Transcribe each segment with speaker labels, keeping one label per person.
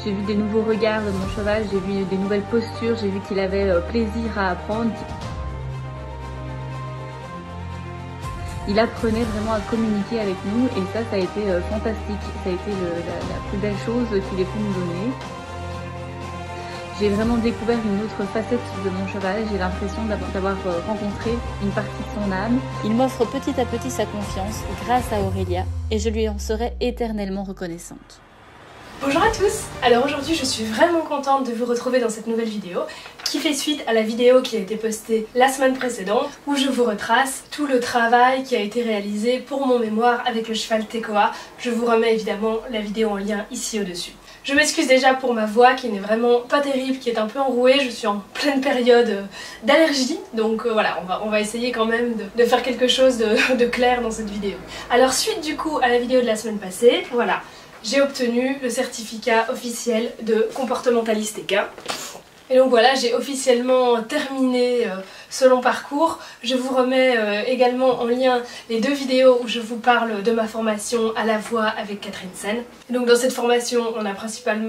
Speaker 1: J'ai vu des nouveaux regards de mon cheval, j'ai vu des nouvelles postures, j'ai vu qu'il avait plaisir à apprendre. Il apprenait vraiment à communiquer avec nous et ça a été fantastique. Ça a été la plus belle chose qu'il ait pu nous donner. J'ai vraiment découvert une autre facette de mon cheval. J'ai l'impression d'avoir rencontré une partie de son âme. Il m'offre petit à petit sa confiance grâce à Aurélia et je lui en serai éternellement reconnaissante.
Speaker 2: Bonjour à tous. Alors aujourd'hui je suis vraiment contente de vous retrouver dans cette nouvelle vidéo qui fait suite à la vidéo qui a été postée la semaine précédente où je vous retrace tout le travail qui a été réalisé pour mon mémoire avec le cheval Tekoa. Je vous remets évidemment la vidéo en lien ici au-dessus. Je m'excuse déjà pour ma voix qui n'est vraiment pas terrible, qui est un peu enrouée, je suis en pleine période d'allergie, donc voilà, on va essayer quand même de faire quelque chose de clair dans cette vidéo. Alors suite du coup à la vidéo de la semaine passée, voilà, j'ai obtenu le certificat officiel de comportementaliste équin. Et donc voilà, j'ai officiellement terminé ce long parcours. Je vous remets également en lien les deux vidéos où je vous parle de ma formation à la voix avec Catherine Sen. Et donc dans cette formation,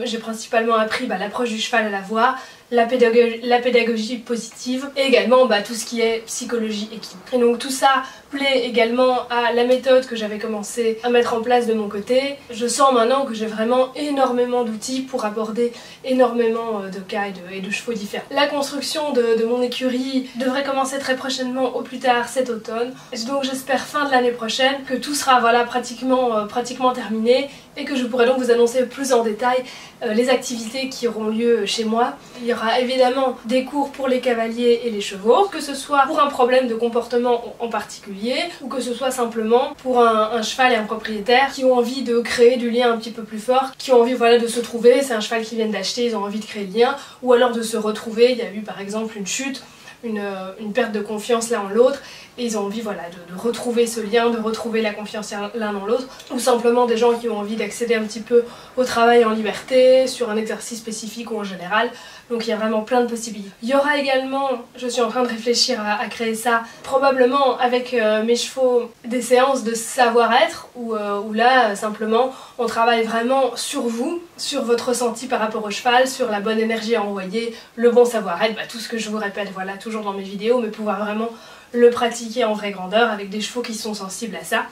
Speaker 2: j'ai principalement appris l'approche du cheval à la voix, la pédagogie positive et également tout ce qui est psychologie équine. Et donc tout ça plaît également à la méthode que j'avais commencé à mettre en place de mon côté. Je sens maintenant que j'ai vraiment énormément d'outils pour aborder énormément de cas et de chevaux différents. La construction de mon écurie devrait commencer très prochainement, au plus tard cet automne. Et donc j'espère fin de l'année prochaine que tout sera pratiquement terminé et que je pourrai donc vous annoncer plus en détail les activités qui auront lieu chez moi. Il y aura évidemment des cours pour les cavaliers et les chevaux, que ce soit pour un problème de comportement en particulier ou que ce soit simplement pour un cheval et un propriétaire qui ont envie de créer du lien un petit peu plus fort, qui ont envie de se trouver, c'est un cheval qu'ils viennent d'acheter, ils ont envie de créer le lien, ou alors de se retrouver, il y a eu par exemple une chute, une perte de confiance l'un en l'autre et ils ont envie de retrouver ce lien, de retrouver la confiance l'un dans l'autre, ou simplement des gens qui ont envie d'accéder un petit peu au travail en liberté, sur un exercice spécifique ou en général. Donc il y a vraiment plein de possibilités. Il y aura également, je suis en train de réfléchir à créer ça, probablement avec mes chevaux, des séances de savoir-être où là simplement on travaille vraiment sur vous, sur votre ressenti par rapport au cheval, sur la bonne énergie à envoyer, le bon savoir-être, tout ce que je vous répète voilà toujours dans mes vidéos, mais pouvoir vraiment le pratiquer en vraie grandeur avec des chevaux qui sont sensibles à ça.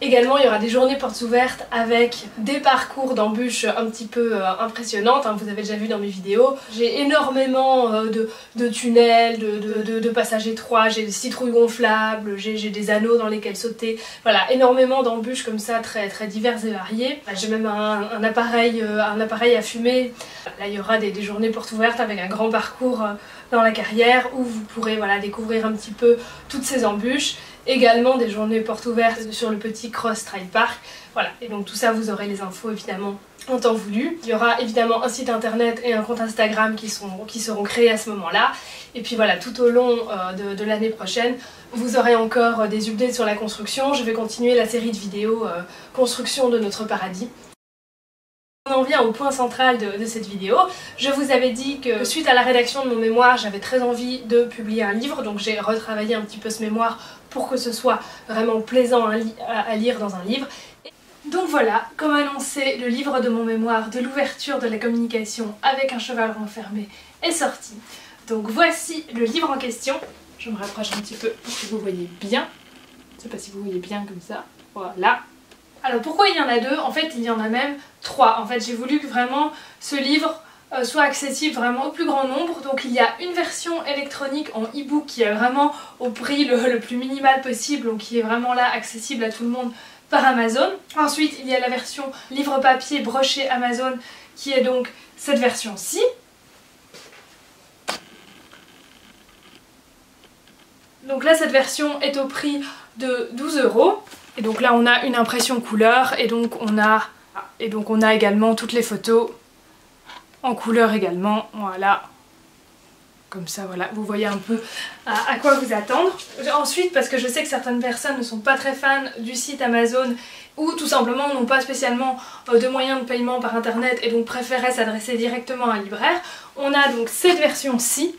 Speaker 2: Également, il y aura des journées portes ouvertes avec des parcours d'embûches un petit peu impressionnantes, vous avez déjà vu dans mes vidéos. J'ai énormément de tunnels, de passages étroits, j'ai des citrouilles gonflables, j'ai des anneaux dans lesquels sauter. Voilà, énormément d'embûches comme ça, très diverses et variées. J'ai même un appareil à fumer. Là, il y aura des journées portes ouvertes avec un grand parcours dans la carrière où vous pourrez découvrir un petit peu toutes ces embûches. Également des journées portes ouvertes sur le petit Cross Trail Park. Voilà, et donc tout ça vous aurez les infos évidemment en temps voulu. Il y aura évidemment un site internet et un compte Instagram qui seront créés à ce moment-là. Et puis voilà, tout au long de l'année prochaine, vous aurez encore des updates sur la construction. Je vais continuer la série de vidéos construction de notre paradis. On en vient au point central de cette vidéo. Je vous avais dit que suite à la rédaction de mon mémoire, j'avais très envie de publier un livre, donc j'ai retravaillé un petit peu ce mémoire pour que ce soit vraiment plaisant à lire dans un livre. Donc voilà, comme annoncé, le livre de mon mémoire de l'ouverture de la communication avec un cheval renfermé est sorti. Donc voici le livre en question. Je me rapproche un petit peu pour que vous voyez bien. Je ne sais pas si vous voyez bien comme ça. Voilà. Alors pourquoi il y en a deux? En fait il y en a même trois. En fait j'ai voulu que vraiment ce livre soit accessible vraiment au plus grand nombre. Donc il y a une version électronique en e-book qui est vraiment au prix le plus minimal possible, donc qui est vraiment là accessible à tout le monde par Amazon. Ensuite il y a la version livre papier broché Amazon qui est donc cette version-ci. Donc là cette version est au prix de 12 €. Et donc là on a une impression couleur et donc on a également toutes les photos en couleur également, voilà. Comme ça voilà, vous voyez un peu à quoi vous attendre. Ensuite, parce que je sais que certaines personnes ne sont pas très fans du site Amazon ou tout simplement n'ont pas spécialement de moyens de paiement par internet et donc préféraient s'adresser directement à un libraire, on a donc cette version-ci.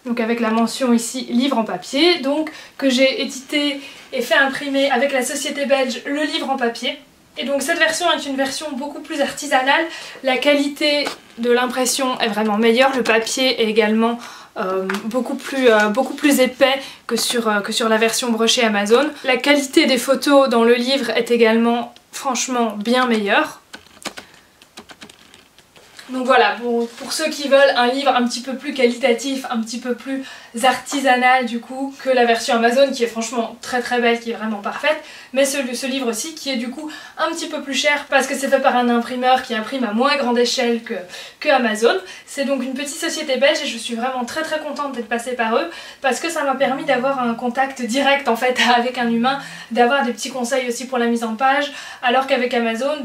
Speaker 2: Donc avec la mention ici livre en papier, donc que j'ai édité et fait imprimer avec la société belge Le Livre en Papier. Et donc cette version est une version beaucoup plus artisanale, la qualité de l'impression est vraiment meilleure, le papier est également beaucoup plus épais que sur la version brochée Amazon. La qualité des photos dans le livre est également franchement bien meilleure. Donc voilà, pour ceux qui veulent un livre un petit peu plus qualitatif, un petit peu plus artisanal du coup que la version Amazon qui est franchement très très belle, qui est vraiment parfaite, mais ce livre aussi qui est du coup un petit peu plus cher parce que c'est fait par un imprimeur qui imprime à moins grande échelle que Amazon. C'est donc une petite société belge et je suis vraiment très très contente d'être passée par eux parce que ça m'a permis d'avoir un contact direct en fait avec un humain, d'avoir des petits conseils aussi pour la mise en page, alors qu'avec Amazon,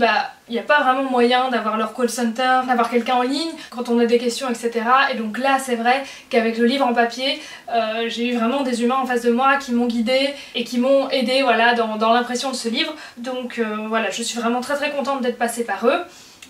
Speaker 2: il n'y a pas vraiment moyen d'avoir leur call center, d'avoir quelqu'un en ligne quand on a des questions, etc. Et donc là, c'est vrai qu'avec le livre en papier, j'ai eu vraiment des humains en face de moi qui m'ont guidée et qui m'ont aidée voilà, dans l'impression de ce livre. Donc voilà, je suis vraiment très très contente d'être passée par eux.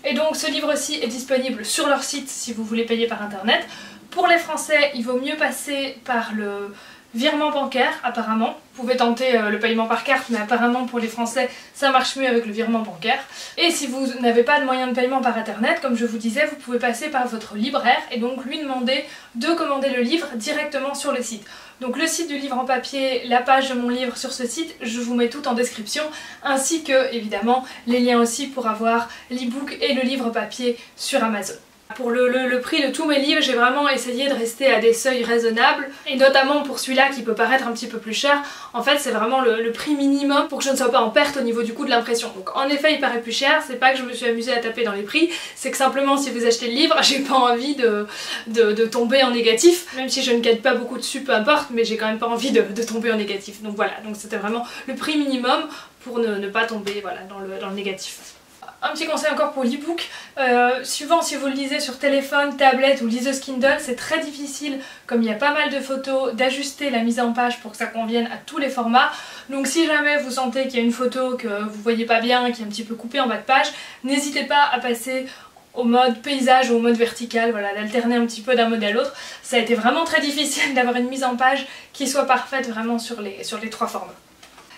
Speaker 2: Et donc ce livre-ci est disponible sur leur site si vous voulez payer par internet. Pour les Français, il vaut mieux passer par le virement bancaire apparemment. Vous pouvez tenter le paiement par carte, mais apparemment pour les Français ça marche mieux avec le virement bancaire. Et si vous n'avez pas de moyen de paiement par internet, comme je vous disais, vous pouvez passer par votre libraire et donc lui demander de commander le livre directement sur le site. Donc le site du livre en papier, la page de mon livre sur ce site, je vous mets tout en description, ainsi que évidemment les liens aussi pour avoir l'e-book et le livre papier sur Amazon. Pour le prix de tous mes livres, j'ai vraiment essayé de rester à des seuils raisonnables, et notamment pour celui-là qui peut paraître un petit peu plus cher, en fait c'est vraiment le prix minimum pour que je ne sois pas en perte au niveau du coût de l'impression. Donc en effet il paraît plus cher, c'est pas que je me suis amusée à taper dans les prix, c'est que simplement si vous achetez le livre, j'ai pas envie de tomber en négatif, même si je ne gagne pas beaucoup dessus, peu importe, mais j'ai quand même pas envie de tomber en négatif. Donc voilà, donc c'était vraiment le prix minimum pour ne pas tomber voilà, dans le négatif. Un petit conseil encore pour l'e-book, suivant si vous le lisez sur téléphone, tablette ou liseuse Kindle, c'est très difficile, comme il y a pas mal de photos, d'ajuster la mise en page pour que ça convienne à tous les formats. Donc si jamais vous sentez qu'il y a une photo que vous voyez pas bien, qui est un petit peu coupée en bas de page, n'hésitez pas à passer au mode paysage ou au mode vertical, voilà, d'alterner un petit peu d'un mode à l'autre. Ça a été vraiment très difficile d'avoir une mise en page qui soit parfaite vraiment sur les trois formats.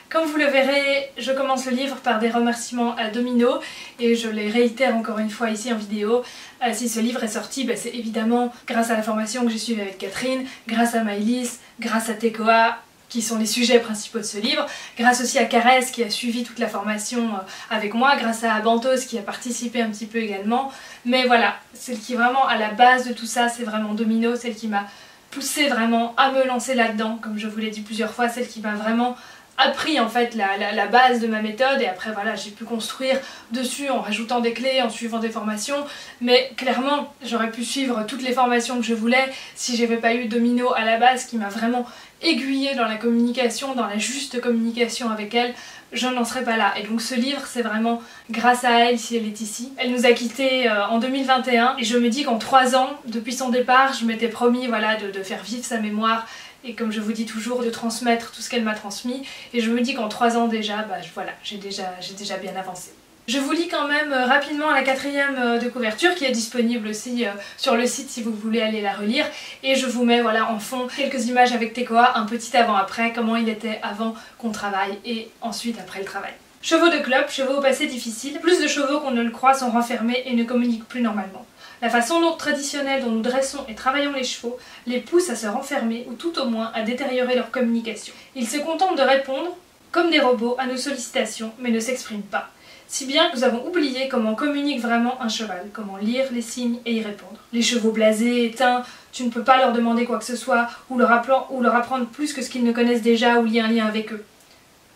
Speaker 2: Comme vous le verrez, je commence le livre par des remerciements à Domino et je les réitère encore une fois ici en vidéo. Si ce livre est sorti, c'est évidemment grâce à la formation que j'ai suivie avec Catherine, grâce à Maëlys, grâce à Tekoa, qui sont les sujets principaux de ce livre, grâce aussi à Carès qui a suivi toute la formation avec moi, grâce à Bantos qui a participé un petit peu également. Mais voilà, celle qui est vraiment à la base de tout ça, c'est vraiment Domino, celle qui m'a poussée vraiment à me lancer là-dedans, comme je vous l'ai dit plusieurs fois, celle qui m'a vraiment appris en fait la base de ma méthode, et après voilà j'ai pu construire dessus en rajoutant des clés, en suivant des formations, mais clairement j'aurais pu suivre toutes les formations que je voulais si j'avais pas eu Domino à la base qui m'a vraiment aiguillée dans la communication, dans la juste communication avec elle. Je n'en serais pas là. Et donc ce livre, c'est vraiment grâce à elle si elle est ici. Elle nous a quittés en 2021 et je me dis qu'en 3 ans, depuis son départ, je m'étais promis voilà, de faire vivre sa mémoire et comme je vous dis toujours, de transmettre tout ce qu'elle m'a transmis. Et je me dis qu'en 3 ans déjà, voilà, j'ai déjà bien avancé. Je vous lis quand même rapidement la 4e de couverture qui est disponible aussi sur le site si vous voulez aller la relire. Et je vous mets voilà, en fond quelques images avec Tekoa, un petit avant-après, comment il était avant qu'on travaille et ensuite après le travail. Chevaux de clope, chevaux au passé difficile. Plus de chevaux qu'on ne le croit sont renfermés et ne communiquent plus normalement. La façon traditionnelle dont nous dressons et travaillons les chevaux les pousse à se renfermer ou tout au moins à détériorer leur communication. Ils se contentent de répondre, comme des robots, à nos sollicitations, mais ne s'expriment pas. Si bien que nous avons oublié comment communique vraiment un cheval, comment lire les signes et y répondre. Les chevaux blasés, éteints, tu ne peux pas leur demander quoi que ce soit ou leur apprendre plus que ce qu'ils ne connaissent déjà ou lier un lien avec eux.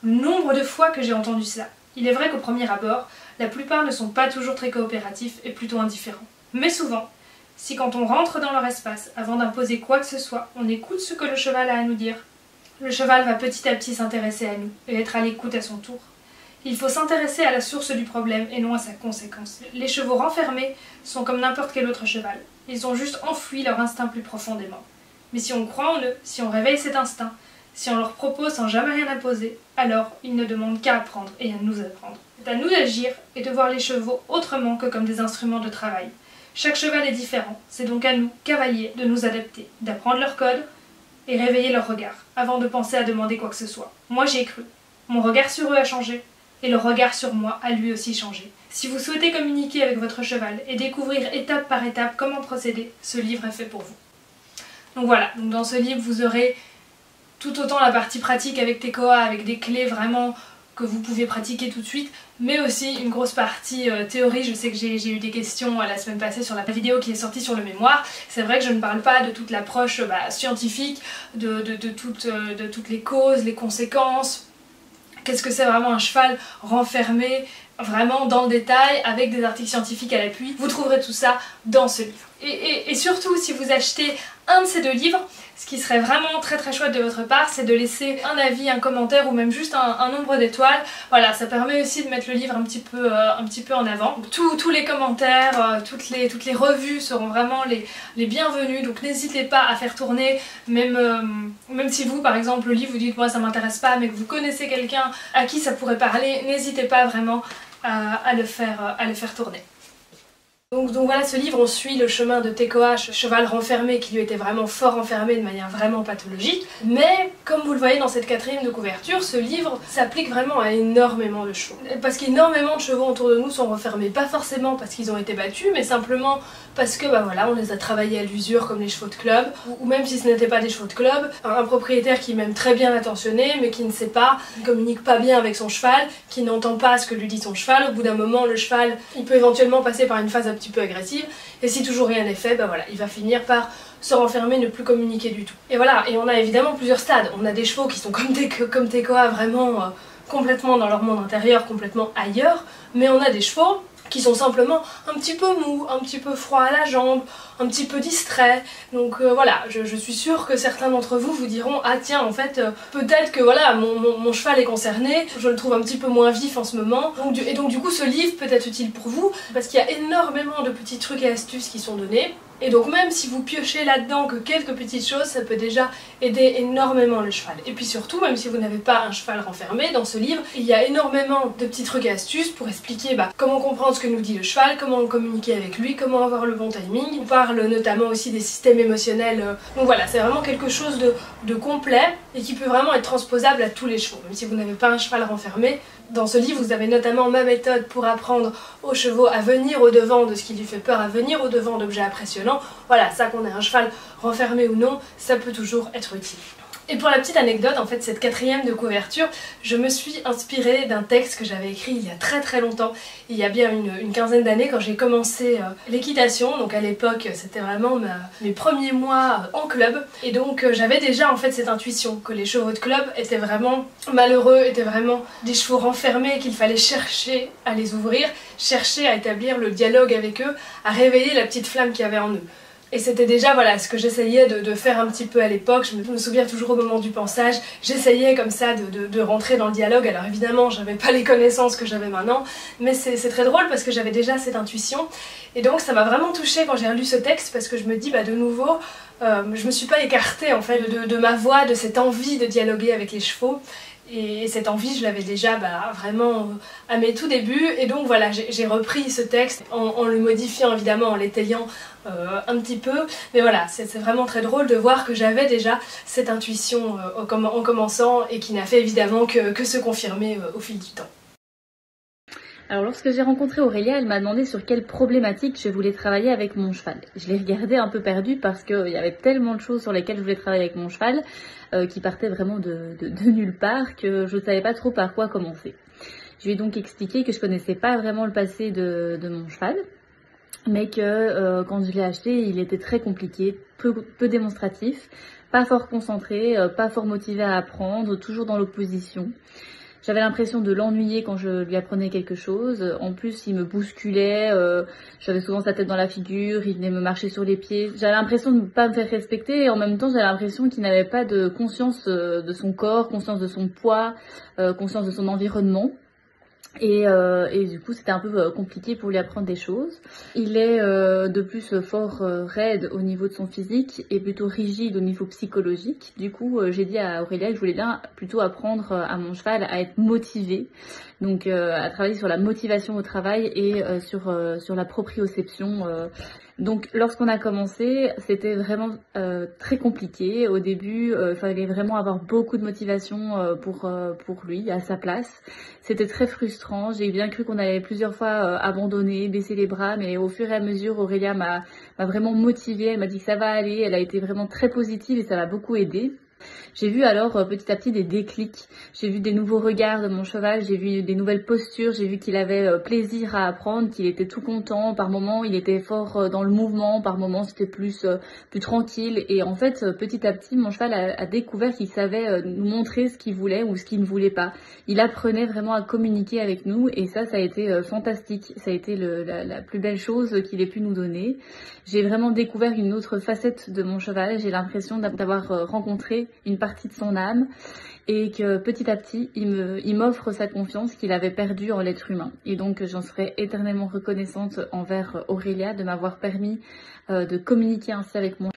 Speaker 2: Le nombre de fois que j'ai entendu ça. Il est vrai qu'au premier abord, la plupart ne sont pas toujours très coopératifs et plutôt indifférents. Mais souvent, si quand on rentre dans leur espace, avant d'imposer quoi que ce soit, on écoute ce que le cheval a à nous dire, le cheval va petit à petit s'intéresser à nous et être à l'écoute à son tour. Il faut s'intéresser à la source du problème et non à sa conséquence. Les chevaux renfermés sont comme n'importe quel autre cheval. Ils ont juste enfoui leur instinct plus profondément. Mais si on croit en eux, si on réveille cet instinct, si on leur propose sans jamais rien imposer, alors ils ne demandent qu'à apprendre et à nous apprendre. C'est à nous d'agir et de voir les chevaux autrement que comme des instruments de travail. Chaque cheval est différent, c'est donc à nous, cavaliers, de nous adapter, d'apprendre leur code et réveiller leur regard, avant de penser à demander quoi que ce soit. Moi j'y ai cru. Mon regard sur eux a changé. et le regard sur moi a lui aussi changé. Si vous souhaitez communiquer avec votre cheval et découvrir étape par étape comment procéder, ce livre est fait pour vous. Donc voilà, donc dans ce livre vous aurez tout autant la partie pratique avec Tekoa, avec des clés vraiment que vous pouvez pratiquer tout de suite, mais aussi une grosse partie théorie. Je sais que j'ai eu des questions la semaine passée sur la vidéo qui est sortie sur le mémoire. C'est vrai que je ne parle pas de toute l'approche scientifique, de toutes les causes, les conséquences. Qu'est-ce que c'est vraiment un cheval renfermé, vraiment dans le détail, avec des articles scientifiques à l'appui. Vous trouverez tout ça dans ce livre. Et surtout, si vous achetez un de ces deux livres, ce qui serait vraiment très très chouette de votre part, c'est de laisser un avis, un commentaire ou même juste un nombre d'étoiles. Voilà, ça permet aussi de mettre le livre un petit peu en avant. Tous les commentaires, toutes les revues seront vraiment les bienvenus, donc n'hésitez pas à faire tourner, même si vous par exemple le livre vous dites moi ça m'intéresse pas, mais que vous connaissez quelqu'un à qui ça pourrait parler, n'hésitez pas vraiment à le faire tourner. Donc voilà, ce livre, on suit le chemin de Tekoa, cheval renfermé qui lui était vraiment fort enfermé de manière vraiment pathologique. Mais comme vous le voyez dans cette 4e de couverture, ce livre s'applique vraiment à énormément de chevaux. Parce qu'énormément de chevaux autour de nous sont renfermés, pas forcément parce qu'ils ont été battus, mais simplement parce que voilà, on les a travaillés à l'usure comme les chevaux de club, ou même si ce n'était pas des chevaux de club, un propriétaire qui est même très bien attentionné, mais qui ne sait pas, qui communique pas bien avec son cheval, qui n'entend pas ce que lui dit son cheval. Au bout d'un moment, le cheval, il peut éventuellement passer par une phase un petit peu agressive, et si toujours rien n'est fait, voilà, il va finir par se renfermer, ne plus communiquer du tout. Et voilà, et on a évidemment plusieurs stades. On a des chevaux qui sont comme Tekoa, vraiment complètement dans leur monde intérieur, complètement ailleurs, mais on a des chevaux qui sont simplement un petit peu mous, un petit peu froids à la jambe, un petit peu distraits. Donc voilà, je suis sûre que certains d'entre vous vous diront « Ah tiens, en fait, peut-être que voilà, mon cheval est concerné, je le trouve un petit peu moins vif en ce moment. » Et donc du coup, ce livre peut être utile pour vous, parce qu'il y a énormément de petits trucs et astuces qui sont donnés. Et donc même si vous piochez là-dedans que quelques petites choses, ça peut déjà aider énormément le cheval. Et puis surtout, même si vous n'avez pas un cheval renfermé, dans ce livre, il y a énormément de petits trucs et astuces pour expliquer comment comprendre ce que nous dit le cheval, comment communiquer avec lui, comment avoir le bon timing. On parle notamment aussi des systèmes émotionnels. Donc voilà, c'est vraiment quelque chose de complet et qui peut vraiment être transposable à tous les chevaux. Même si vous n'avez pas un cheval renfermé, dans ce livre, vous avez notamment ma méthode pour apprendre aux chevaux à venir au-devant de ce qui lui fait peur, à venir au-devant d'objets impressionnants. Voilà, ça qu'on ait un cheval renfermé ou non, ça peut toujours être utile. Et pour la petite anecdote, en fait, cette 4e de couverture, je me suis inspirée d'un texte que j'avais écrit il y a très très longtemps, il y a bien une quinzaine d'années, quand j'ai commencé l'équitation. Donc à l'époque, c'était vraiment mes premiers mois en club, et donc j'avais déjà en fait cette intuition que les chevaux de club étaient vraiment malheureux, étaient vraiment des chevaux renfermés, qu'il fallait chercher à les ouvrir, chercher à établir le dialogue avec eux, à réveiller la petite flamme qu'il y avait en eux. Et c'était déjà voilà ce que j'essayais de faire un petit peu à l'époque. Je me souviens toujours au moment du pansage, j'essayais comme ça de rentrer dans le dialogue. Alors évidemment j'avais pas les connaissances que j'avais maintenant, mais c'est très drôle parce que j'avais déjà cette intuition. Et donc ça m'a vraiment touchée quand j'ai relu ce texte, parce que je me dis de nouveau, je me suis pas écartée en fait de ma voix, de cette envie de dialoguer avec les chevaux. Et cette envie, je l'avais déjà vraiment à mes tout débuts. Et donc voilà, j'ai repris ce texte en le modifiant évidemment, en l'étayant un petit peu. Mais voilà, c'est vraiment très drôle de voir que j'avais déjà cette intuition en commençant, et qui n'a fait évidemment que se confirmer au fil du temps.
Speaker 1: Alors lorsque j'ai rencontré Aurélia, elle m'a demandé sur quelle problématique je voulais travailler avec mon cheval. Je l'ai regardée un peu perdue parce qu'il y avait tellement de choses sur lesquelles je voulais travailler avec mon cheval qui partaient vraiment de nulle part, que je ne savais pas trop par quoi commencer. Je lui ai donc expliqué que je connaissais pas vraiment le passé de mon cheval, mais que quand je l'ai acheté, il était très compliqué, peu démonstratif, pas fort concentré, pas fort motivé à apprendre, toujours dans l'opposition. J'avais l'impression de l'ennuyer quand je lui apprenais quelque chose. En plus, il me bousculait, j'avais souvent sa tête dans la figure, il venait me marcher sur les pieds. J'avais l'impression de ne pas me faire respecter, et en même temps, j'avais l'impression qu'il n'avait pas de conscience de son corps, conscience de son poids, conscience de son environnement. Et du coup c'était un peu compliqué pour lui apprendre des choses. Il est de plus fort raide au niveau de son physique et plutôt rigide au niveau psychologique. Du coup j'ai dit à Aurélia que je voulais bien plutôt apprendre à mon cheval à être motivé, donc à travailler sur la motivation au travail et sur la proprioception. Donc lorsqu'on a commencé, c'était vraiment très compliqué. Au début, il fallait vraiment avoir beaucoup de motivation pour lui, à sa place. C'était très frustrant. J'ai bien cru qu'on allait plusieurs fois abandonner, baisser les bras, mais au fur et à mesure, Aurélia m'a vraiment motivée. Elle m'a dit que ça va aller. Elle a été vraiment très positive et ça m'a beaucoup aidée. J'ai vu alors petit à petit des déclics, j'ai vu des nouveaux regards de mon cheval, j'ai vu des nouvelles postures, j'ai vu qu'il avait plaisir à apprendre, qu'il était tout content, par moments il était fort dans le mouvement, par moments c'était plus tranquille et en fait petit à petit mon cheval a découvert qu'il savait nous montrer ce qu'il voulait ou ce qu'il ne voulait pas. Il apprenait vraiment à communiquer avec nous et ça a été fantastique, ça a été la plus belle chose qu'il ait pu nous donner. J'ai vraiment découvert une autre facette de mon cheval, j'ai l'impression d'avoir rencontré une partie de son âme et que petit à petit il m'offre sa confiance qu'il avait perdue en l'être humain et donc j'en serai éternellement reconnaissante envers Aurélia de m'avoir permis de communiquer ainsi avec moi.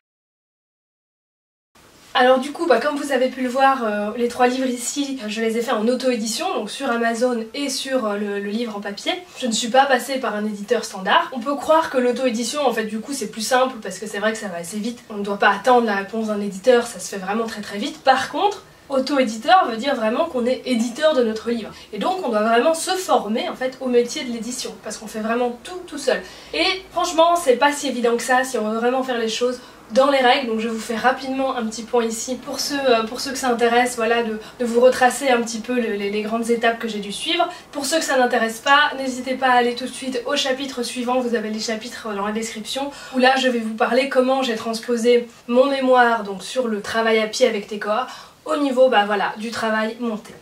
Speaker 2: Alors du coup, comme vous avez pu le voir, les 3 livres ici, je les ai faits en auto-édition, donc sur Amazon et sur le livre en papier. Je ne suis pas passée par un éditeur standard. On peut croire que l'auto-édition, en fait, du coup, c'est plus simple parce que c'est vrai que ça va assez vite. On ne doit pas attendre la réponse d'un éditeur, ça se fait vraiment très très vite. Par contre, auto-éditeur veut dire vraiment qu'on est éditeur de notre livre. Et donc on doit vraiment se former en fait au métier de l'édition, parce qu'on fait vraiment tout seul. Et franchement, c'est pas si évident que ça si on veut vraiment faire les choses dans les règles, donc je vous fais rapidement un petit point ici pour ceux que ça intéresse, voilà, de vous retracer un petit peu les grandes étapes que j'ai dû suivre. Pour ceux que ça n'intéresse pas, n'hésitez pas à aller tout de suite au chapitre suivant, vous avez les chapitres dans la description, où là je vais vous parler comment j'ai transposé mon mémoire donc sur le travail à pied avec TECOA au niveau voilà, du travail monté.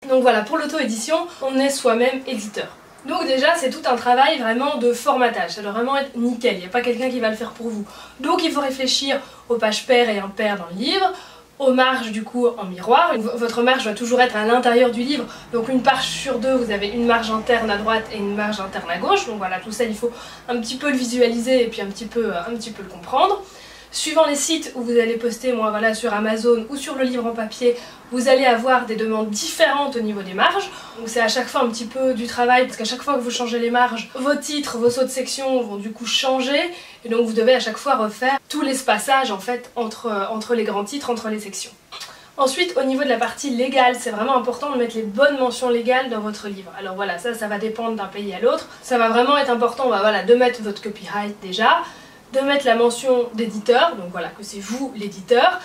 Speaker 2: Donc voilà, pour l'auto-édition, on est soi-même éditeur. Donc déjà, c'est tout un travail vraiment de formatage, ça doit vraiment être nickel, il n'y a pas quelqu'un qui va le faire pour vous. Donc il faut réfléchir aux pages paires et impaires dans le livre, aux marges du coup en miroir. Votre marge doit toujours être à l'intérieur du livre, donc une page sur 2, vous avez une marge interne à droite et une marge interne à gauche, donc voilà, tout ça il faut un petit peu le visualiser et puis un petit peu le comprendre. Suivant les sites où vous allez poster, moi voilà, sur Amazon ou sur le livre en papier, vous allez avoir des demandes différentes au niveau des marges. Donc c'est à chaque fois un petit peu du travail, parce qu'à chaque fois que vous changez les marges, vos titres, vos sauts de section vont du coup changer. Et donc vous devez à chaque fois refaire tout l'espaçage en fait entre les grands titres, entre les sections. Ensuite, au niveau de la partie légale, c'est vraiment important de mettre les bonnes mentions légales dans votre livre. Alors voilà, ça va dépendre d'un pays à l'autre. Ça va vraiment être important voilà, de mettre votre copyright déjà, de mettre la mention d'éditeur, donc voilà, que c'est vous l'éditeur.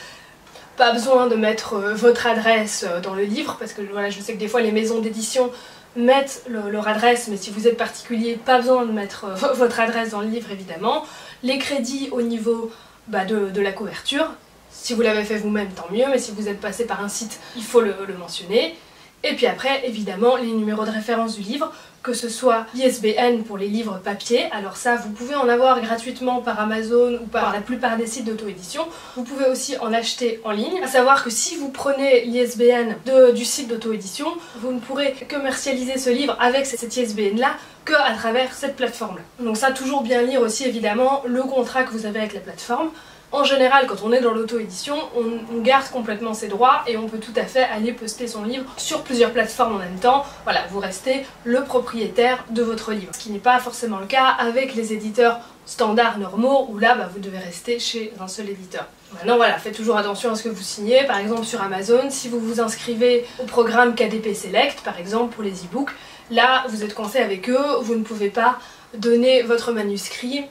Speaker 2: Pas besoin de mettre votre adresse dans le livre, parce que voilà, je sais que des fois les maisons d'édition mettent leur adresse, mais si vous êtes particulier, pas besoin de mettre votre adresse dans le livre évidemment. Les crédits au niveau de la couverture, si vous l'avez fait vous-même tant mieux, mais si vous êtes passé par un site, il faut le mentionner. Et puis après, évidemment, les numéros de référence du livre, que ce soit l'ISBN pour les livres papier, alors ça, vous pouvez en avoir gratuitement par Amazon ou par la plupart des sites d'auto-édition. Vous pouvez aussi en acheter en ligne, à savoir que si vous prenez l'ISBN du site d'auto-édition, vous ne pourrez commercialiser ce livre avec cet ISBN-là qu'à travers cette plateforme-là. Donc ça, toujours bien lire aussi évidemment le contrat que vous avez avec la plateforme. En général, quand on est dans l'auto-édition, on garde complètement ses droits et on peut tout à fait aller poster son livre sur plusieurs plateformes en même temps. Voilà, vous restez le propriétaire de votre livre. Ce qui n'est pas forcément le cas avec les éditeurs standards normaux où là, vous devez rester chez un seul éditeur. Maintenant, voilà, faites toujours attention à ce que vous signez. Par exemple, sur Amazon, si vous vous inscrivez au programme KDP Select, par exemple, pour les e-books, là, vous êtes coincé avec eux, vous ne pouvez pas donner votre manuscrit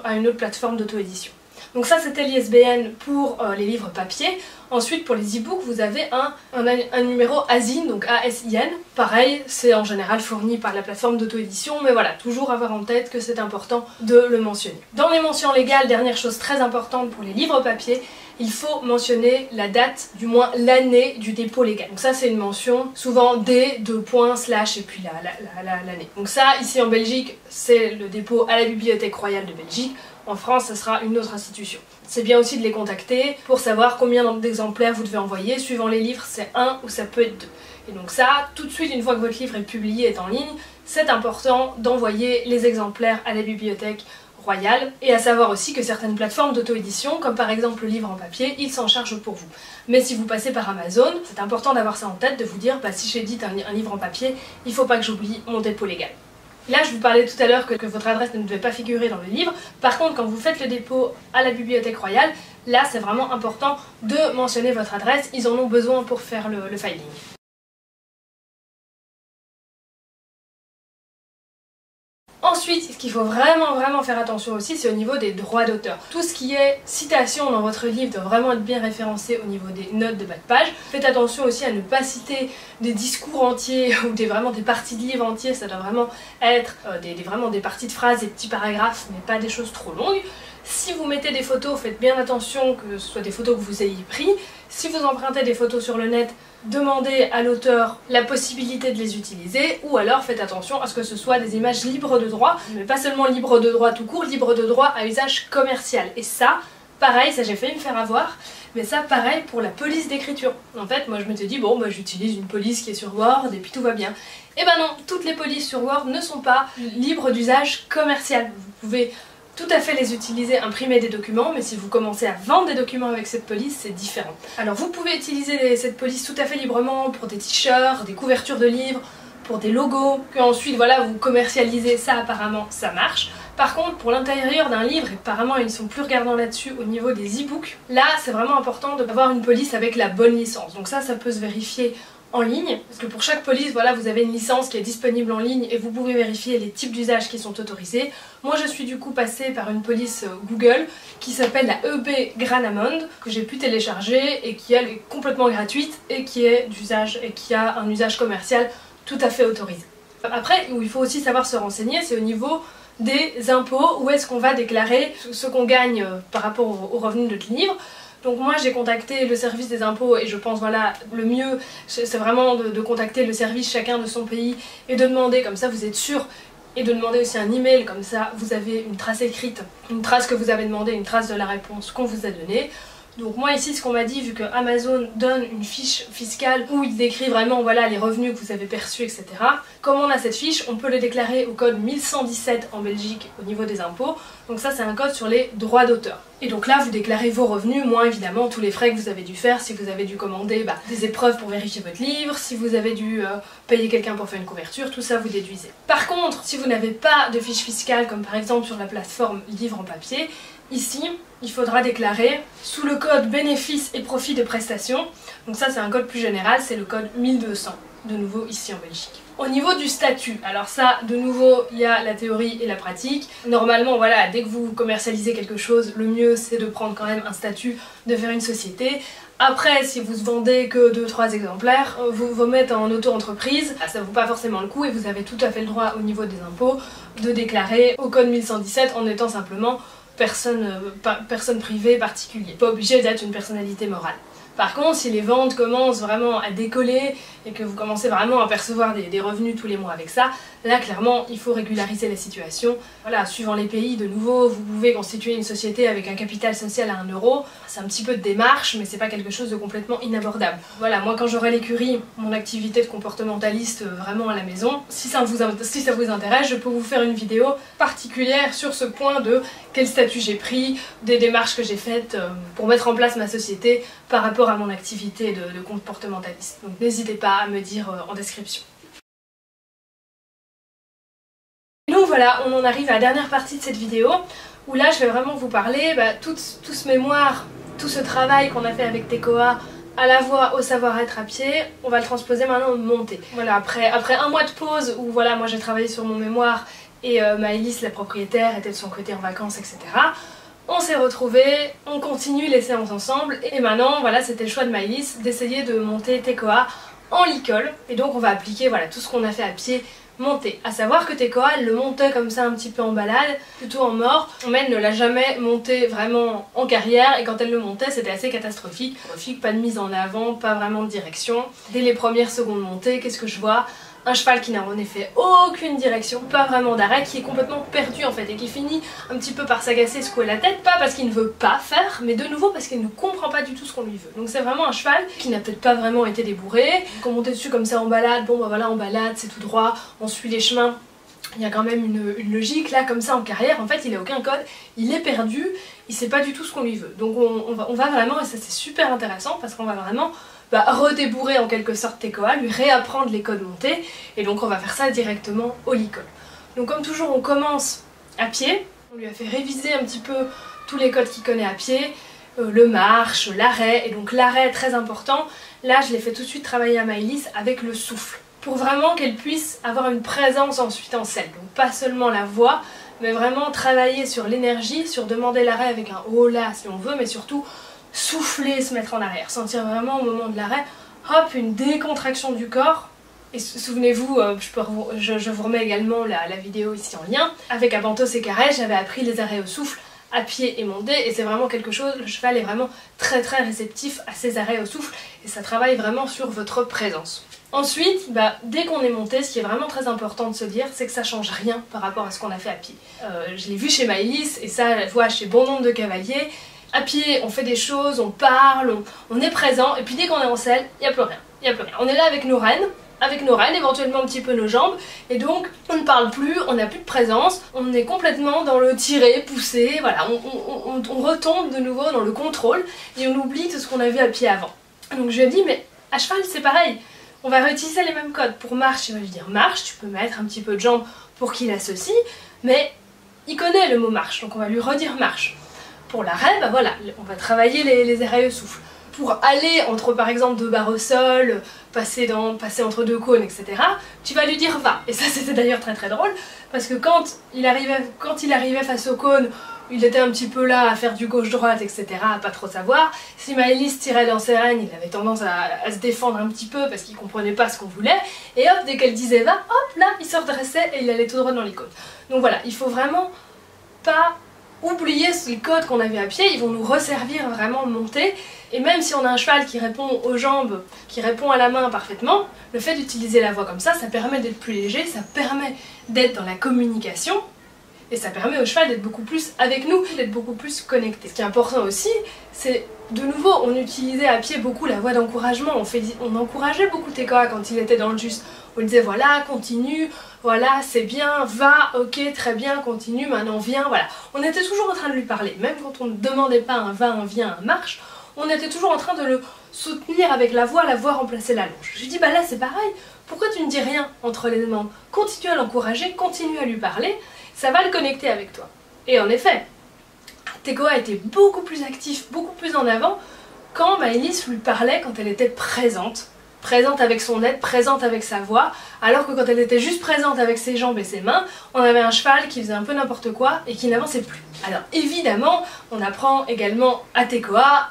Speaker 2: à une autre plateforme d'auto-édition. Donc ça c'était l'ISBN pour les livres papier. Ensuite pour les e-books vous avez un numéro ASIN, donc ASIN. Pareil, c'est en général fourni par la plateforme d'auto-édition, mais voilà, toujours avoir en tête que c'est important de le mentionner. Dans les mentions légales, dernière chose très importante pour les livres papier, il faut mentionner la date, du moins l'année du dépôt légal. Donc ça c'est une mention, souvent D, / et puis l'année. Donc ça, ici en Belgique, c'est le dépôt à la Bibliothèque Royale de Belgique. En France, ce sera une autre institution. C'est bien aussi de les contacter pour savoir combien d'exemplaires vous devez envoyer. Suivant les livres, c'est 1 ou ça peut être 2. Et donc ça, tout de suite, une fois que votre livre est publié, est en ligne, c'est important d'envoyer les exemplaires à la Bibliothèque Royale. Et à savoir aussi que certaines plateformes d'auto-édition, comme par exemple le livre en papier, ils s'en chargent pour vous. Mais si vous passez par Amazon, c'est important d'avoir ça en tête, de vous dire, si j'édite un livre en papier, il ne faut pas que j'oublie mon dépôt légal. Là, je vous parlais tout à l'heure que votre adresse ne devait pas figurer dans le livre. Par contre, quand vous faites le dépôt à la Bibliothèque Royale, là, c'est vraiment important de mentionner votre adresse. Ils en ont besoin pour faire le filing. Ensuite, ce qu'il faut vraiment faire attention aussi, c'est au niveau des droits d'auteur. Tout ce qui est citation dans votre livre doit vraiment être bien référencé au niveau des notes de bas de page. Faites attention aussi à ne pas citer des discours entiers ou vraiment des parties de livres entiers, ça doit vraiment être vraiment des parties de phrases, des petits paragraphes, mais pas des choses trop longues. Si vous mettez des photos, faites bien attention que ce soit des photos que vous ayez prises. Si vous empruntez des photos sur le net, demandez à l'auteur la possibilité de les utiliser, ou alors faites attention à ce que ce soit des images libres de droit, mais pas seulement libres de droit tout court, libres de droit à usage commercial. Et ça, pareil, ça j'ai failli me faire avoir, mais ça pareil pour la police d'écriture. En fait, moi je m'étais dit, bon, bah, j'utilise une police qui est sur Word et puis tout va bien. Et ben non, toutes les polices sur Word ne sont pas libres d'usage commercial. Vous pouvez tout à fait les utiliser, imprimer des documents, mais si vous commencez à vendre des documents avec cette police, c'est différent. Alors vous pouvez utiliser cette police tout à fait librement pour des t-shirts, des couvertures de livres, pour des logos, que ensuite voilà, vous commercialisez, ça apparemment ça marche. Par contre, pour l'intérieur d'un livre, et apparemment ils sont plus regardants là-dessus au niveau des e-books, là c'est vraiment important d'avoir une police avec la bonne licence. Donc ça peut se vérifier en ligne, parce que pour chaque police, voilà, vous avez une licence qui est disponible en ligne et vous pouvez vérifier les types d'usages qui sont autorisés. Moi je suis du coup passée par une police Google qui s'appelle la EB Granamond, que j'ai pu télécharger et qui elle est complètement gratuite et qui est d'usage et qui a un usage commercial tout à fait autorisé. Après, où il faut aussi savoir se renseigner, c'est au niveau des impôts, où est-ce qu'on va déclarer ce qu'on gagne par rapport aux revenus de notre livre. Donc moi j'ai contacté le service des impôts et je pense voilà le mieux c'est vraiment de contacter le service chacun de son pays et de demander, comme ça vous êtes sûr, et de demander aussi un email, comme ça vous avez une trace écrite, une trace que vous avez demandé, une trace de la réponse qu'on vous a donnée. Donc moi ici ce qu'on m'a dit, vu que Amazon donne une fiche fiscale où il décrit vraiment voilà les revenus que vous avez perçus, etc. Comme on a cette fiche, on peut le déclarer au code 1117 en Belgique au niveau des impôts. Donc ça c'est un code sur les droits d'auteur. Et donc là vous déclarez vos revenus, moins évidemment tous les frais que vous avez dû faire, si vous avez dû commander des épreuves pour vérifier votre livre, si vous avez dû payer quelqu'un pour faire une couverture, tout ça vous déduisez. Par contre, si vous n'avez pas de fiche fiscale, comme par exemple sur la plateforme Livre en papier, ici, il faudra déclarer sous le code bénéfices et profits de prestations. Donc ça c'est un code plus général, c'est le code 1200, de nouveau ici en Belgique. Au niveau du statut, alors ça de nouveau il y a la théorie et la pratique. Normalement voilà, dès que vous commercialisez quelque chose, le mieux c'est de prendre quand même un statut, de faire une société. Après, si vous vendez que 2-3 exemplaires, vous vous mettez en auto-entreprise, ça ne vaut pas forcément le coup et vous avez tout à fait le droit au niveau des impôts de déclarer au code 1117 en étant simplement personne privée, particulier. Pas obligé d'être une personnalité morale. Par contre, si les ventes commencent vraiment à décoller et que vous commencez vraiment à percevoir des revenus tous les mois avec ça, là clairement il faut régulariser la situation. Voilà, suivant les pays, de nouveau, vous pouvez constituer une société avec un capital social à 1 €. C'est un petit peu de démarche, mais c'est pas quelque chose de complètement inabordable. Voilà, moi quand j'aurai l'écurie, mon activité de comportementaliste vraiment à la maison, si ça vous intéresse, je peux vous faire une vidéo particulière sur ce point de quel statut j'ai pris, des démarches que j'ai faites pour mettre en place ma société par rapport à mon activité de comportementaliste. Donc n'hésitez pas à me dire en description. Et donc voilà, on en arrive à la dernière partie de cette vidéo, où là je vais vraiment vous parler tout ce mémoire, tout ce travail qu'on a fait avec Tekoa, à la voix, au savoir-être à pied, on va le transposer maintenant au monté. Voilà, après 1 mois de pause où voilà, moi j'ai travaillé sur mon mémoire et Maëlys, la propriétaire, était de son côté en vacances, etc. On s'est retrouvés, on continue les séances ensemble et maintenant voilà, c'était le choix de Maëlys d'essayer de monter Tekoa en licol. Et donc on va appliquer voilà, tout ce qu'on a fait à pied monté. À savoir que Tekoa elle le montait comme ça un petit peu en balade, plutôt en mort. Mais elle ne l'a jamais monté vraiment en carrière et quand elle le montait c'était assez catastrophique. Pas de mise en avant, pas vraiment de direction. Dès les premières secondes montées, qu'est-ce que je vois ? Un cheval qui n'a en effet aucune direction, pas vraiment d'arrêt, qui est complètement perdu en fait et qui finit un petit peu par s'agacer, secouer la tête, pas parce qu'il ne veut pas faire, mais de nouveau parce qu'il ne comprend pas du tout ce qu'on lui veut. Donc c'est vraiment un cheval qui n'a peut-être pas vraiment été débourré. Quand on montait dessus comme ça en balade, bon bah voilà en balade c'est tout droit, on suit les chemins, il y a quand même une logique. Là comme ça en carrière, en fait il n'a aucun code, il est perdu, il sait pas du tout ce qu'on lui veut. Donc on va vraiment, et ça c'est super intéressant parce qu'on va vraiment redébourrer en quelque sorte Tekoa, lui réapprendre les codes montés, et donc on va faire ça directement au licol. Donc comme toujours, on commence à pied. On lui a fait réviser un petit peu tous les codes qu'il connaît à pied, le marche, l'arrêt, et donc l'arrêt très important. Là, je l'ai fait tout de suite travailler à Maëlys avec le souffle, pour vraiment qu'elle puisse avoir une présence ensuite en selle. Donc pas seulement la voix, mais vraiment travailler sur l'énergie, sur demander l'arrêt avec un oh là si on veut, mais surtout souffler, se mettre en arrière, sentir vraiment au moment de l'arrêt, hop, une décontraction du corps. Et souvenez-vous, je vous remets également la vidéo ici en lien. Avec Abantos et Carré, j'avais appris les arrêts au souffle à pied et mondé, et c'est vraiment quelque chose, le cheval est vraiment très réceptif à ces arrêts au souffle, et ça travaille vraiment sur votre présence. Ensuite, dès qu'on est monté, ce qui est vraiment très important de se dire, c'est que ça change rien par rapport à ce qu'on a fait à pied. Je l'ai vu chez Maëlys, et ça, je vois chez bon nombre de cavaliers. À pied, on fait des choses, on parle, on est présent, et puis dès qu'on est en selle, il n'y a plus rien. Il n'y a plus rien. On est là avec nos rênes, éventuellement un petit peu nos jambes, et donc on ne parle plus, on n'a plus de présence, on est complètement dans le tirer, pousser, voilà, on retombe de nouveau dans le contrôle, et on oublie tout ce qu'on a vu à pied avant. Donc je lui ai dit, mais à cheval c'est pareil, on va réutiliser les mêmes codes. Pour marche, il va lui dire marche, tu peux mettre un petit peu de jambes pour qu'il associe, mais il connaît le mot marche, donc on va lui redire marche. Pour l'arrêt, voilà, on va travailler les arrêts au souffle. Pour aller entre par exemple deux barres au sol, passer entre deux cônes, etc., tu vas lui dire va. Et ça c'était d'ailleurs très drôle, parce que quand il arrivait face au cône, il était un petit peu là à faire du gauche-droite, etc., à pas trop savoir. Si Maëlys tirait dans ses rênes, il avait tendance à se défendre un petit peu parce qu'il comprenait pas ce qu'on voulait. Et hop, dès qu'elle disait va, hop, là, il se redressait et il allait tout droit dans les cônes. Donc voilà, il faut vraiment pas oublier les codes qu'on avait à pied, ils vont nous resservir vraiment monter. Et même si on a un cheval qui répond aux jambes, qui répond à la main parfaitement, le fait d'utiliser la voix comme ça permet d'être plus léger, ça permet d'être dans la communication, et ça permet au cheval d'être beaucoup plus avec nous, d'être beaucoup plus connecté. Ce qui est important aussi, c'est de nouveau, on utilisait à pied beaucoup la voix d'encouragement, on encourageait beaucoup TKA quand il était dans le juste. On disait voilà, continue, voilà, c'est bien, va, ok, très bien, continue, maintenant viens, voilà. On était toujours en train de lui parler, même quand on ne demandait pas un va, un vient, un marche, on était toujours en train de le soutenir avec la voix remplacer la longe. Je lui dis là c'est pareil, pourquoi tu ne dis rien entre les demandes? Continue à l'encourager, continue à lui parler, ça va le connecter avec toi. Et en effet, TKA était beaucoup plus actif, beaucoup plus en avant quand Maëlys lui parlait, quand elle était présente avec son aide, présente avec sa voix, alors que quand elle était juste présente avec ses jambes et ses mains, on avait un cheval qui faisait un peu n'importe quoi et qui n'avançait plus. Alors évidemment, on apprend également à TKA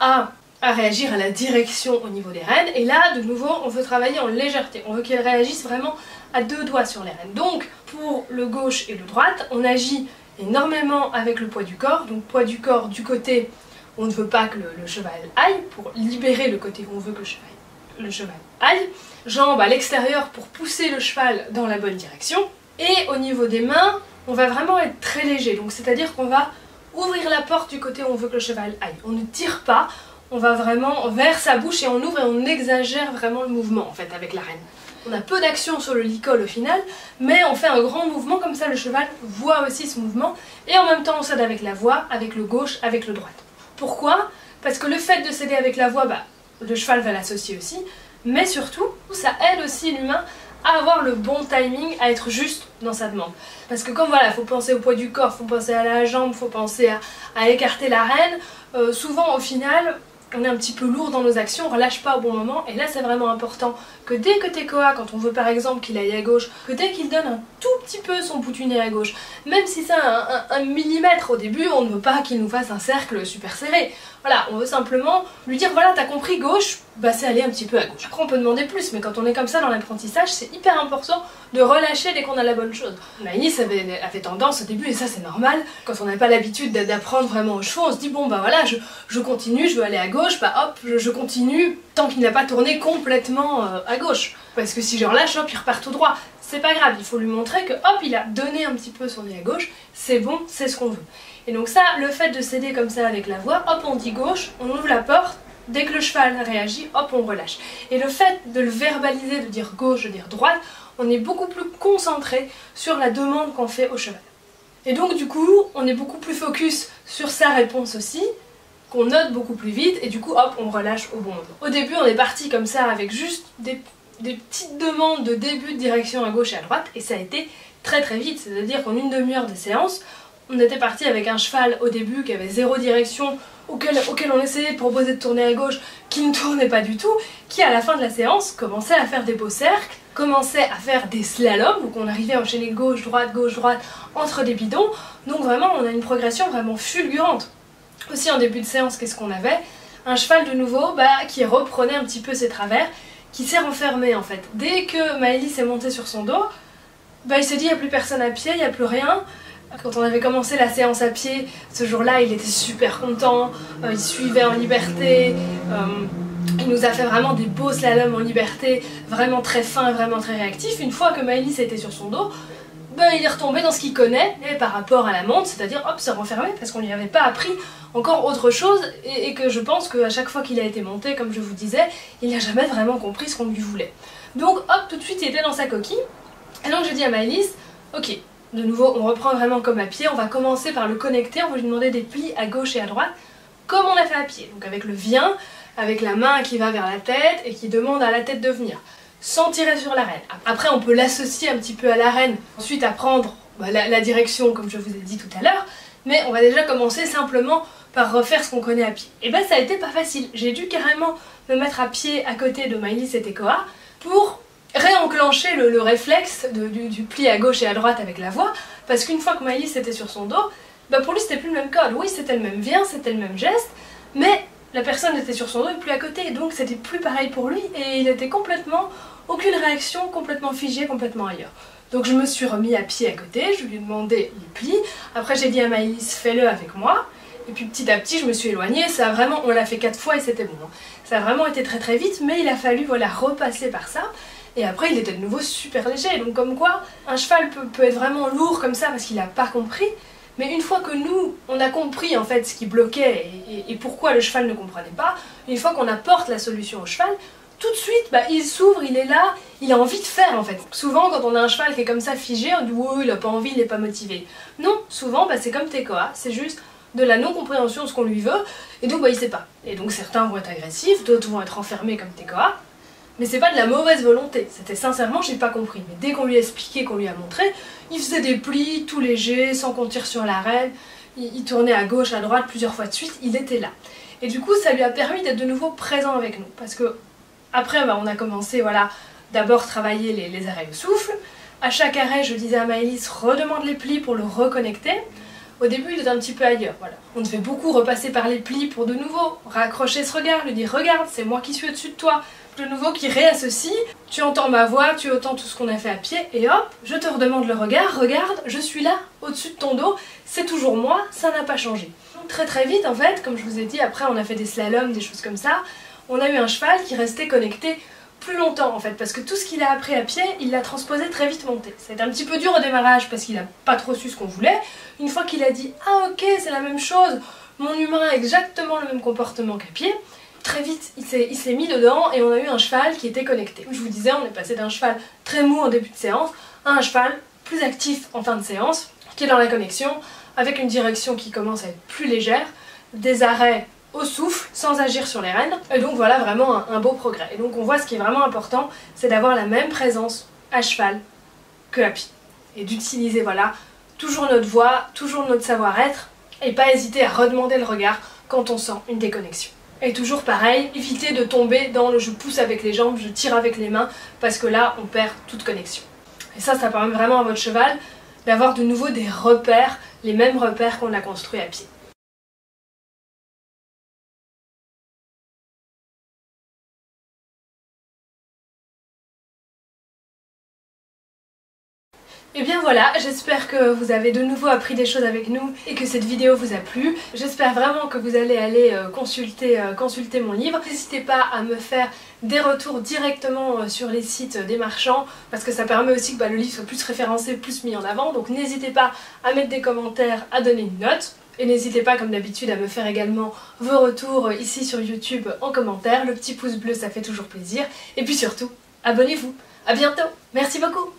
Speaker 2: à réagir à la direction au niveau des rênes, et là, de nouveau, on veut travailler en légèreté, on veut qu'elle réagisse vraiment à deux doigts sur les rênes. Donc, pour le gauche et le droite, on agit énormément avec le poids du corps, donc poids du corps du côté où on ne veut pas que le cheval aille, pour libérer le côté où on veut que le cheval aille, jambes à l'extérieur pour pousser le cheval dans la bonne direction, et au niveau des mains, on va vraiment être très léger, donc c'est-à-dire qu'on va ouvrir la porte du côté où on veut que le cheval aille. On ne tire pas, on va vraiment vers sa bouche et on ouvre et on exagère vraiment le mouvement en fait avec la rêne. On a peu d'action sur le licol au final, mais on fait un grand mouvement, comme ça le cheval voit aussi ce mouvement, et en même temps on s'aide avec la voix, avec le gauche, avec le droite. Pourquoi? Parce que le fait de s'aider avec la voix, le cheval va l'associer aussi, mais surtout, ça aide aussi l'humain à avoir le bon timing, à être juste dans sa demande. Parce que comme voilà, il faut penser au poids du corps, il faut penser à la jambe, il faut penser à écarter la rêne, souvent au final, on est un petit peu lourd dans nos actions, on relâche pas au bon moment, et là c'est vraiment important que dès que TKA, quand on veut par exemple qu'il aille à gauche, que dès qu'il donne un tout petit peu son bout du nez à gauche, même si c'est un millimètre au début, on ne veut pas qu'il nous fasse un cercle super serré. Voilà, on veut simplement lui dire voilà, t'as compris gauche, c'est aller un petit peu à gauche. Après on peut demander plus, mais quand on est comme ça dans l'apprentissage, c'est hyper important de relâcher dès qu'on a la bonne chose. Maëlys avait tendance au début, et ça c'est normal, quand on n'a pas l'habitude d'apprendre vraiment aux chevaux, on se dit bon voilà, je continue, je veux aller à gauche, hop, je continue, tant qu'il n'a pas tourné complètement à gauche. Parce que si je relâche, hop, il repart tout droit. C'est pas grave, il faut lui montrer que hop, il a donné un petit peu son nez à gauche, c'est bon, c'est ce qu'on veut. Et donc ça, le fait de s'aider comme ça avec la voix, hop, on dit gauche, on ouvre la porte, dès que le cheval réagit, hop, on relâche. Et le fait de le verbaliser, de dire gauche, de dire droite, on est beaucoup plus concentré sur la demande qu'on fait au cheval. Et donc du coup, on est beaucoup plus focus sur sa réponse aussi, qu'on note beaucoup plus vite, et du coup, hop, on relâche au bon moment. Au début, on est parti comme ça avec juste des petites demandes de début de direction à gauche et à droite, et ça a été très très vite, c'est-à-dire qu'en une demi-heure de séance, on était parti avec un cheval au début qui avait zéro direction, auquel on essayait de proposer de tourner à gauche, qui ne tournait pas du tout, qui à la fin de la séance commençait à faire des beaux cercles, commençait à faire des slaloms, donc on arrivait à enchaîner gauche-droite entre des bidons, donc vraiment on a une progression vraiment fulgurante. Aussi en début de séance, qu'est-ce qu'on avait? Un cheval de nouveau qui reprenait un petit peu ses travers, qui s'est renfermé en fait. Dès que Maëlys est montée sur son dos, il s'est dit il n'y a plus personne à pied, il n'y a plus rien. Quand on avait commencé la séance à pied, ce jour-là, il était super content, il suivait en liberté, il nous a fait vraiment des beaux slaloms en liberté, vraiment très fins, vraiment très réactifs. Une fois que Maëlys était sur son dos, il est retombé dans ce qu'il connaît et par rapport à la montre, c'est-à-dire hop, se renfermer parce qu'on lui avait pas appris encore autre chose et que je pense qu'à chaque fois qu'il a été monté, comme je vous disais, il n'a jamais vraiment compris ce qu'on lui voulait. Donc hop, tout de suite il était dans sa coquille et donc je dis à Maëlys, ok, de nouveau on reprend vraiment comme à pied, on va commencer par le connecter, on va lui demander des plis à gauche et à droite comme on a fait à pied, donc avec le vient, avec la main qui va vers la tête et qui demande à la tête de venir, sans tirer sur l'arène. Après on peut l'associer un petit peu à l'arène, ensuite apprendre la direction comme je vous ai dit tout à l'heure, mais on va déjà commencer simplement par refaire ce qu'on connaît à pied. Et ça a été pas facile, j'ai dû carrément me mettre à pied à côté de Maëlys et Tekoa pour réenclencher le réflexe du pli à gauche et à droite avec la voix, parce qu'une fois que Maëlys était sur son dos, pour lui c'était plus le même code. Oui, c'était le même vient, c'était le même geste, mais la personne était sur son dos et plus à côté, donc c'était plus pareil pour lui et il était complètement, aucune réaction, complètement figé, complètement ailleurs. Donc je me suis remis à pied à côté, je lui ai demandé les plis, après j'ai dit à Maëlys fais-le avec moi, et puis petit à petit je me suis éloignée, ça a vraiment, on l'a fait 4 fois et c'était bon. Ça a vraiment été très très vite, mais il a fallu repasser par ça, et après il était de nouveau super léger, donc comme quoi un cheval peut être vraiment lourd comme ça parce qu'il n'a pas compris, mais une fois que nous, on a compris en fait ce qui bloquait et pourquoi le cheval ne comprenait pas, une fois qu'on apporte la solution au cheval, tout de suite, il s'ouvre, il est là, il a envie de faire en fait. Souvent quand on a un cheval qui est comme ça figé, on dit oh, il a pas envie, il n'est pas motivé. Non, souvent c'est comme Tekoa, c'est juste de la non-compréhension de ce qu'on lui veut, et donc il sait pas. Et donc certains vont être agressifs, d'autres vont être enfermés comme Tekoa, mais c'est pas de la mauvaise volonté, c'était sincèrement j'ai pas compris. Mais dès qu'on lui a expliqué, qu'on lui a montré, il faisait des plis tout légers, sans qu'on tire sur l'arène, il tournait à gauche, à droite plusieurs fois de suite, il était là. Et du coup ça lui a permis d'être de nouveau présent avec nous, parce que après on a commencé d'abord travailler les arrêts au souffle. À chaque arrêt je disais à Maëlys redemande les plis pour le reconnecter. Au début il était un petit peu ailleurs, On devait beaucoup repasser par les plis pour de nouveau raccrocher ce regard, lui dire regarde c'est moi qui suis au-dessus de toi. De nouveau qui réassocie, tu entends ma voix, tu entends tout ce qu'on a fait à pied et hop, je te redemande le regard, regarde, je suis là au-dessus de ton dos, c'est toujours moi, ça n'a pas changé. Donc, très très vite en fait, comme je vous ai dit, après on a fait des slaloms, des choses comme ça, on a eu un cheval qui restait connecté plus longtemps en fait, parce que tout ce qu'il a appris à pied, il l'a transposé très vite monté. C'était un petit peu dur au démarrage parce qu'il n'a pas trop su ce qu'on voulait. Une fois qu'il a dit « Ah ok, c'est la même chose, mon humain a exactement le même comportement qu'à pied », très vite il s'est mis dedans et on a eu un cheval qui était connecté. Je vous disais, on est passé d'un cheval très mou en début de séance à un cheval plus actif en fin de séance, qui est dans la connexion, avec une direction qui commence à être plus légère, des arrêts au souffle, sans agir sur les rênes, et donc voilà vraiment un beau progrès. Et donc on voit ce qui est vraiment important, c'est d'avoir la même présence à cheval que à pied. Et d'utiliser toujours notre voix, toujours notre savoir-être, et pas hésiter à redemander le regard quand on sent une déconnexion. Et toujours pareil, éviter de tomber dans le je pousse avec les jambes, je tire avec les mains, parce que là on perd toute connexion. Et ça permet vraiment à votre cheval d'avoir de nouveau des repères, les mêmes repères qu'on a construits à pied. Et bien voilà, j'espère que vous avez de nouveau appris des choses avec nous et que cette vidéo vous a plu. J'espère vraiment que vous allez aller consulter mon livre. N'hésitez pas à me faire des retours directement sur les sites des marchands parce que ça permet aussi que le livre soit plus référencé, plus mis en avant. Donc n'hésitez pas à mettre des commentaires, à donner une note. Et n'hésitez pas comme d'habitude à me faire également vos retours ici sur YouTube en commentaire. Le petit pouce bleu ça fait toujours plaisir. Et puis surtout, abonnez-vous. À bientôt. Merci beaucoup.